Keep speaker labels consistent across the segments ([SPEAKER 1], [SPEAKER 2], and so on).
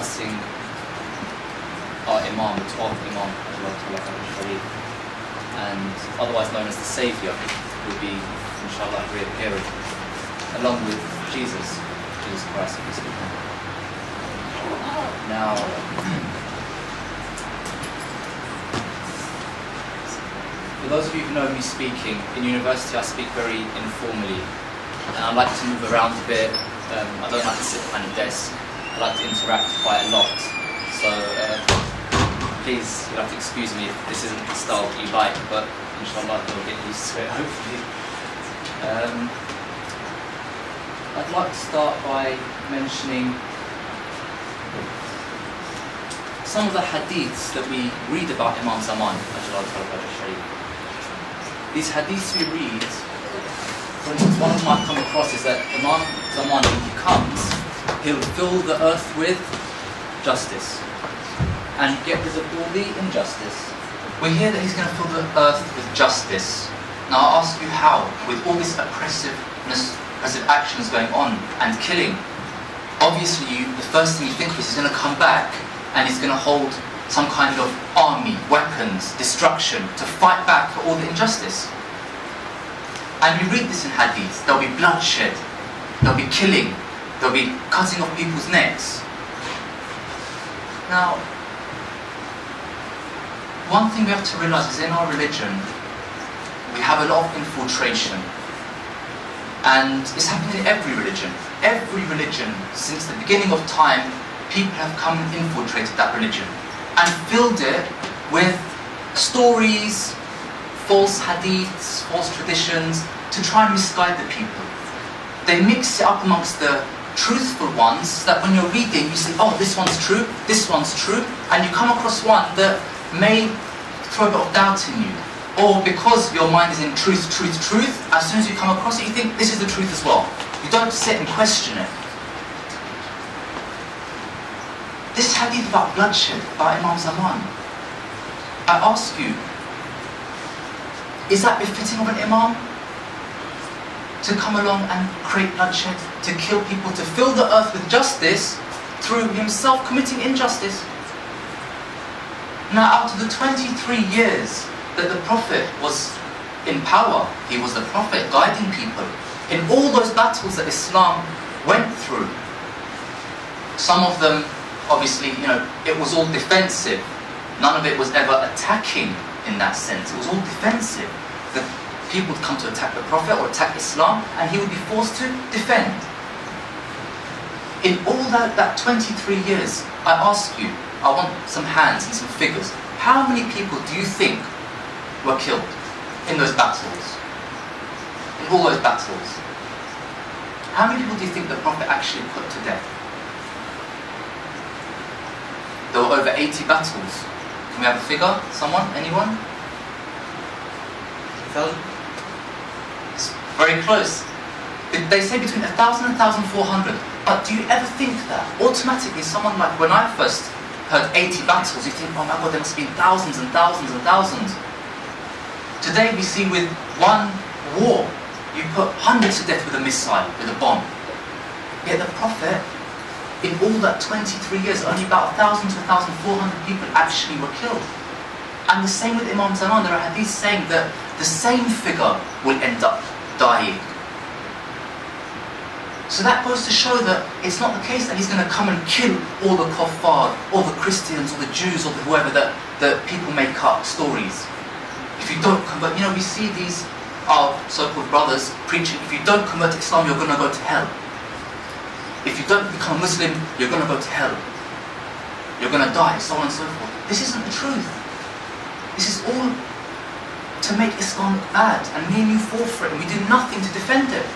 [SPEAKER 1] discussing our Imam, the 12th Imam, and otherwise known as the Saviour, who will be, inshallah, reappearing, along with Jesus Christ. Now, for those of you who know me speaking, in university I speak very informally, and I like to move around a bit. I don't like to sit behind a desk. I like to interact quite a lot. So please, you'll have to excuse me if this isn't the style that you like, but inshallah you'll get used to it, hopefully. I'd like to start by mentioning some of the hadiths that we read about Imam Zaman. These hadiths we read, for instance, one of them I've come across is that Imam Zaman, when he comes, he'll fill the earth with justice and get rid of all the injustice. We hear that he's going to fill the earth with justice. Now I'll ask you how, with all this oppressive actions going on and killing. Obviously, the first thing you think of is he's going to come back and he's going to hold some kind of army, weapons, destruction to fight back for all the injustice. And we read this in hadith. There'll be bloodshed, there'll be killing, there'll be cutting off people's necks. Now, one thing we have to realize is in our religion, we have a lot of infiltration. And it's happening in every religion. Every religion, since the beginning of time, people have come and infiltrated that religion and filled it with stories, false hadiths, false traditions, to try and misguide the people. They mix it up amongst the truthful ones, so that when you're reading, you say, oh, this one's true, and you come across one that may throw a bit of doubt in you. Or because your mind is in truth, as soon as you come across it, you think, this is the truth as well. You don't sit and question it. This hadith about bloodshed, about Imam Zaman, I ask you, is that befitting of an Imam? To come along and create bloodshed, to kill people, to fill the earth with justice through himself committing injustice? Now, out of the 23 years that the Prophet was in power, he was the Prophet guiding people in all those battles that Islam went through. Some of them, obviously, it was all defensive. None of it was ever attacking in that sense. It was all defensive. The people would come to attack the Prophet or attack Islam, and he would be forced to defend. In all that 23 years, I ask you, I want some hands and some figures. How many people do you think were killed in those battles? In all those battles? How many people do you think the Prophet actually put to death? There were over 80 battles. Can we have a figure? Someone? Anyone? 1,000? It's very close. They say between 1,000 and 1,400. But do you ever think that automatically someone like, when I first heard 80 battles, you think, oh my God, there must have been thousands and thousands and thousands. Today we see with one war, you put hundreds to death with a missile, with a bomb. Yet the Prophet, in all that 23 years, only about 1,000 to 1,400 people actually were killed. And the same with Imam Zaman. There are hadiths saying that the same figure will end up dying. So that goes to show that it's not the case that he's going to come and kill all the kuffar, all the Christians, or the Jews, or whoever that people make up stories. If you don't convert, we see these our so-called brothers preaching, if you don't convert to Islam, you're going to go to hell. If you don't become a Muslim, you're going to go to hell. You're going to die, so on and so forth. This isn't the truth. This is all to make Islam bad, and me and you fall for it, and we do nothing to defend it.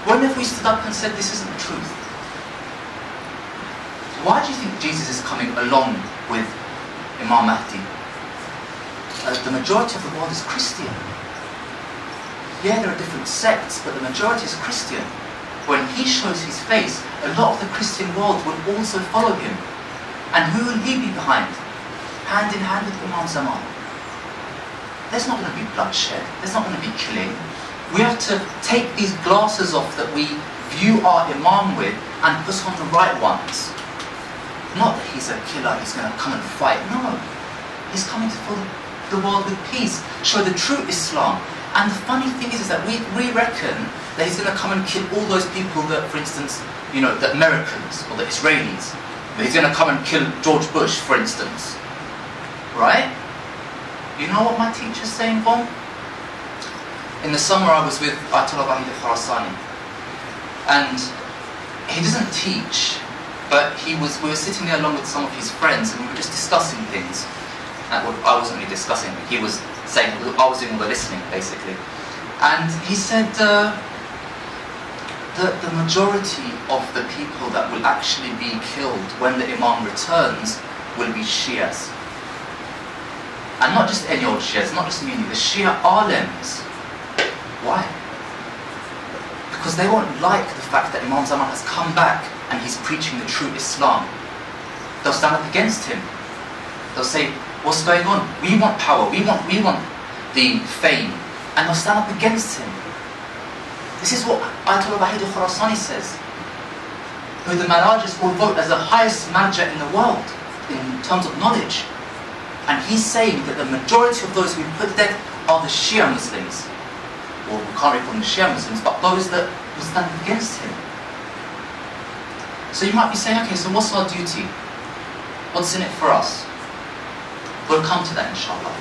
[SPEAKER 1] When have we stood up and said this isn't the truth? Why do you think Jesus is coming along with Imam Mahdi? The majority of the world is Christian. Yeah, there are different sects, but the majority is Christian. When he shows his face, a lot of the Christian world will also follow him. And who will he be behind? Hand in hand with Imam Zaman. There's not going to be bloodshed. There's not going to be killing. We have to take these glasses off that we view our Imam with and put on the right ones. Not that he's a killer, he's going to come and fight. No. He's coming to fill the world with peace, show the true Islam. And the funny thing is that we reckon that he's going to come and kill all those people that, for instance, you know, the Americans or the Israelis. That he's going to come and kill George Bush, for instance. Right? You know what my teacher's saying, Bom? In the summer I was with Ahlulbayt Society, and he doesn't teach, but we were sitting there along with some of his friends, and we were just discussing things. And I wasn't really discussing, he was saying, I was doing all the listening, basically. And he said that the majority of the people that will actually be killed when the Imam returns will be Shias. And not just any old Shias, not just meaning the Shia Alems. Why? Because they won't like the fact that Imam Zaman has come back and he's preaching the true Islam. They'll stand up against him. They'll say, what's going on? We want power, we want the fame. And they'll stand up against him. This is what Ahlulbayt Society says. Who the Marajas will vote as the highest marja in the world in terms of knowledge. And he's saying that the majority of those who put to death are the Shia Muslims. Well, we can't really call them the Shia Muslims, but those that will stand against him. So you might be saying, okay, so what's our duty? What's in it for us? We'll come to that, inshallah.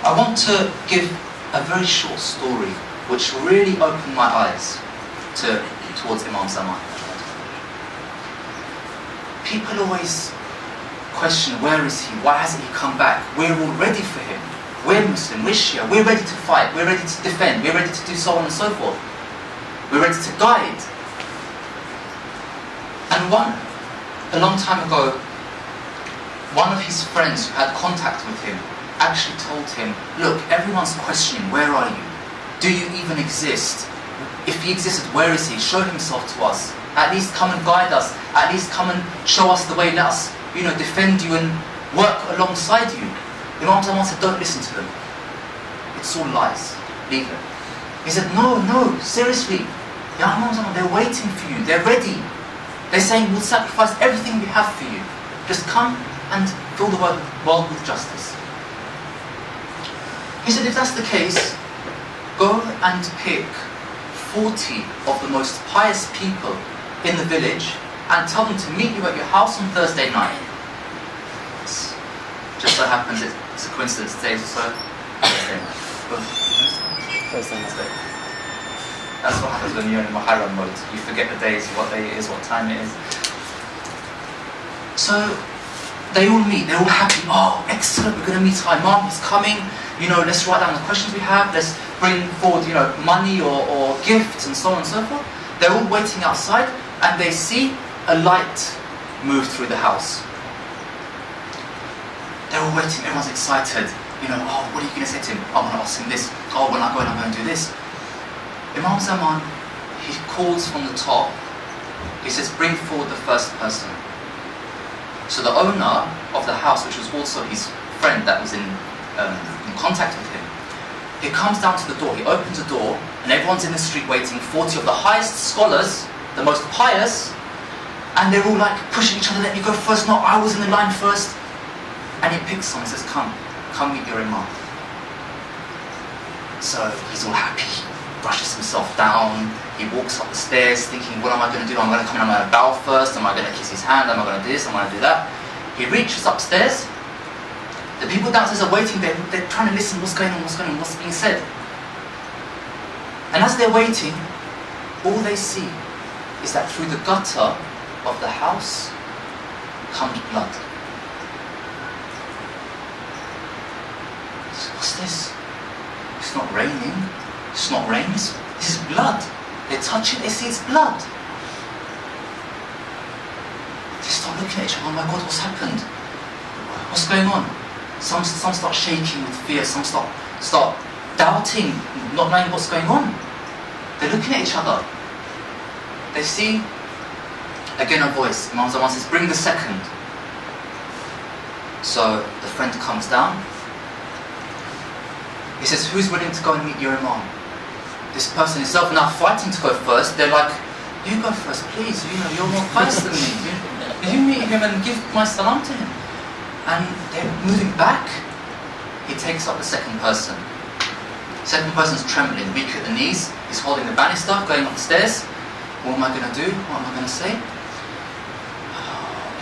[SPEAKER 1] I want to give a very short story which really opened my eyes towards Imam Zaman. People always question, where is he? Why hasn't he come back? We're all ready for him. We're Muslim, we're Shia, we're ready to fight, we're ready to defend, we're ready to do so on and so forth. We're ready to guide. And a long time ago, one of his friends who had contact with him actually told him, look, everyone's questioning, where are you? Do you even exist? If he existed, where is he? Show himself to us. At least come and guide us. At least come and show us the way. Let us, defend you and work alongside you. Imam Zaman said, don't listen to them. It's all lies. Leave it. He said, no, seriously. Ya Imam Zaman, they're waiting for you. They're ready. They're saying, we'll sacrifice everything we have for you. Just come and fill the world with justice. He said, if that's the case, go and pick 40 of the most pious people in the village and tell them to meet you at your house on Thursday night. Just so happens it's a coincidence today, so Thursday night. Thursday night. That's what happens when you're in Muharram mode. You forget the days, what day it is, what time it is. So they all meet, they're all happy. Oh, excellent, we're going to meet our Imam, he's coming. Let's write down the questions we have. Let's bring forward, money or gifts and so on and so forth. They're all waiting outside and they see a light move through the house. They're all waiting, everyone's excited. Oh, what are you going to say to him? I'm going to ask him this. Oh, when I go in, I'm going to do this. Imam Zaman, he calls from the top. He says, bring forward the first person. So the owner of the house, which was also his friend that was in contact with him, he comes down to the door, he opens the door, and everyone's in the street waiting, 40 of the highest scholars, the most pious, and they're all like pushing each other, let me go first, no, I was in the line first. And he picks someone and says, come meet your Imam. So he's all happy, brushes himself down, he walks up the stairs thinking, what am I going to do? I'm going to come in, I'm going to bow first, am I going to kiss his hand, am I going to do this, am I going to do that? He reaches upstairs, the people downstairs are waiting, they're trying to listen, what's going on, what's being said. And as they're waiting, all they see is that through the gutter of the house comes blood. So what's this? It's not raining, it's not rain, this is blood. They touch it, they see it's blood. They start looking at each other, oh my God, what's happened? What's going on? Some start shaking with fear, some start doubting, not knowing what's going on. They're looking at each other. They see, again a voice, Imam Zaman says, bring the second. So the friend comes down. He says, who's willing to go and meet your Imam? This person himself now fighting to go first. They're like, you go first, please, you're more pious than me. If you meet him and give my salam to him, and they're moving back, he takes up the second person. Second person's trembling, weak at the knees. He's holding the banister, going up the stairs. What am I going to do? What am I going to say?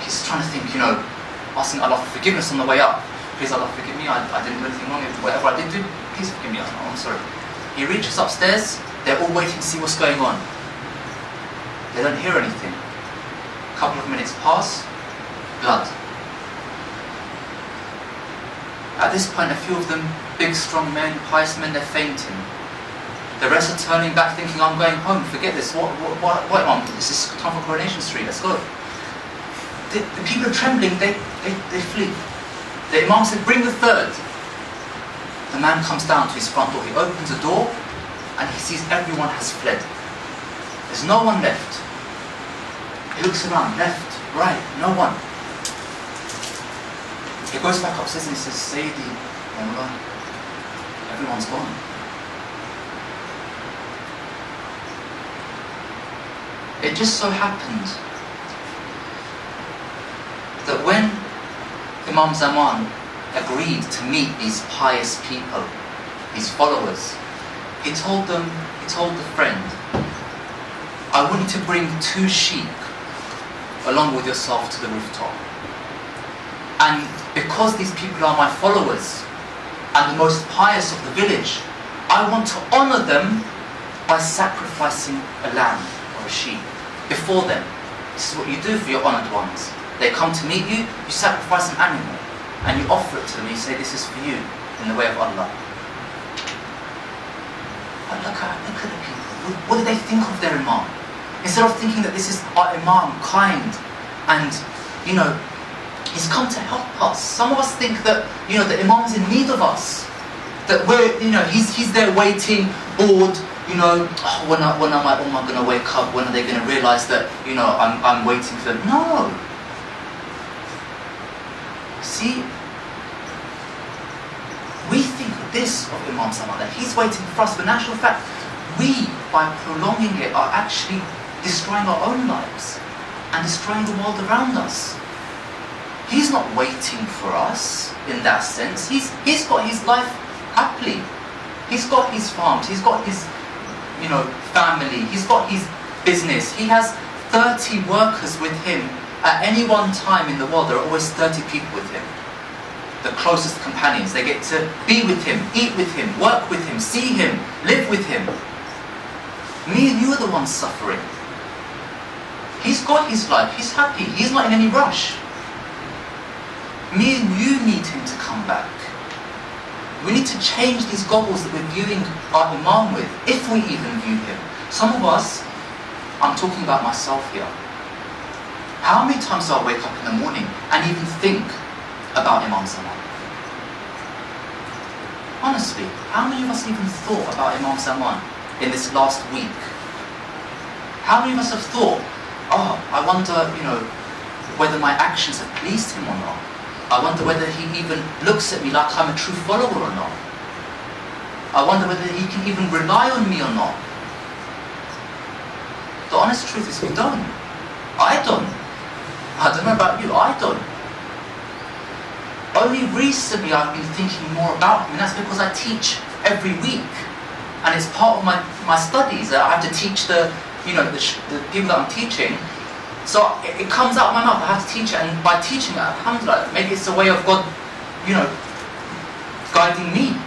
[SPEAKER 1] He's trying to think, asking Allah for forgiveness on the way up. Please Allah forgive me, I didn't do anything wrong. Whatever I did do, please forgive me. I'm sorry. He reaches upstairs. They're all waiting to see what's going on. They don't hear anything. A couple of minutes pass. Blood. At this point, a few of them, big, strong men, pious men, they're fainting. The rest are turning back, thinking, I'm going home, forget this. What, Imam? This is time for Coronation Street, let's go. The people are trembling, they flee. The Imam said, bring the third. The man comes down to his front door. He opens the door, and he sees everyone has fled. There's no one left. He looks around, left, right, no one. He goes back upstairs and he says, Sayyidi, Allah, everyone's gone. It just so happened that when Imam Zaman agreed to meet these pious people, his followers, he told the friend, I want you to bring 2 sheep along with yourself to the rooftop. And because these people are my followers and the most pious of the village, I want to honor them by sacrificing a lamb or a sheep before them. This is what you do for your honored ones. They come to meet you, you sacrifice an animal and you offer it to them. You say, this is for you in the way of Allah. But look at the people. What do they think of their Imam? Instead of thinking that this is our Imam, kind, and he's come to help us. Some of us think that the Imam's in need of us. That we're he's there waiting, bored. When am I going to wake up? When are they going to realise that I'm waiting for them? No. See, we think this of Imam Zaman, that he's waiting for us, but in actual fact, we, by prolonging it, are actually destroying our own lives and destroying the world around us. He's not waiting for us in that sense. He's got his life happily. He's got his farms. He's got his family. He's got his business. He has 30 workers with him. At any one time in the world, there are always 30 people with him. The closest companions. They get to be with him, eat with him, work with him, see him, live with him. Me and you are the ones suffering. He's got his life. He's happy. He's not in any rush. Me and you need him to come back. We need to change these goggles that we're viewing our Imam with, if we even view him. Some of us, I'm talking about myself here. How many times do I wake up in the morning and even think about Imam Zaman? Honestly, how many of us even thought about Imam Zaman in this last week? How many of us have thought, oh, I wonder, whether my actions have pleased him or not? I wonder whether he even looks at me like I'm a true follower or not. I wonder whether he can even rely on me or not. The honest truth is we don't. I don't. I don't know about you, I don't. Only recently I've been thinking more about him, and that's because I teach every week. And it's part of my studies. I have to teach the people that I'm teaching. So it comes out of my mouth, I have to teach it, and by teaching it, alhamdulillah, maybe it's a way of God, guiding me.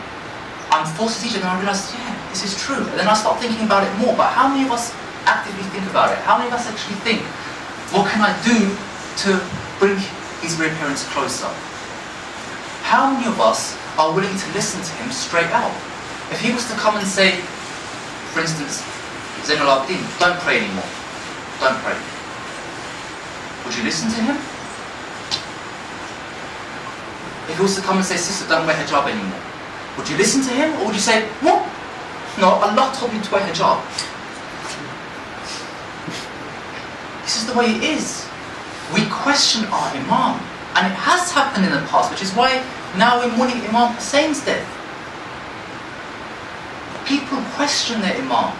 [SPEAKER 1] I'm forced to teach it, and I realise, yeah, this is true. And then I start thinking about it more. But how many of us actively think about it? How many of us actually think, what can I do to bring his reappearance closer? How many of us are willing to listen to him straight out? If he was to come and say, for instance, Zainul Abidin, don't pray anymore. Don't pray. Would you listen to him? If he was to come and say, sister, don't wear hijab anymore, would you listen to him? Or would you say, what? No, Allah told me to wear hijab. This is the way it is. We question our Imam. And it has happened in the past, which is why now we're mourning Imam Hussein's death. People question their Imam.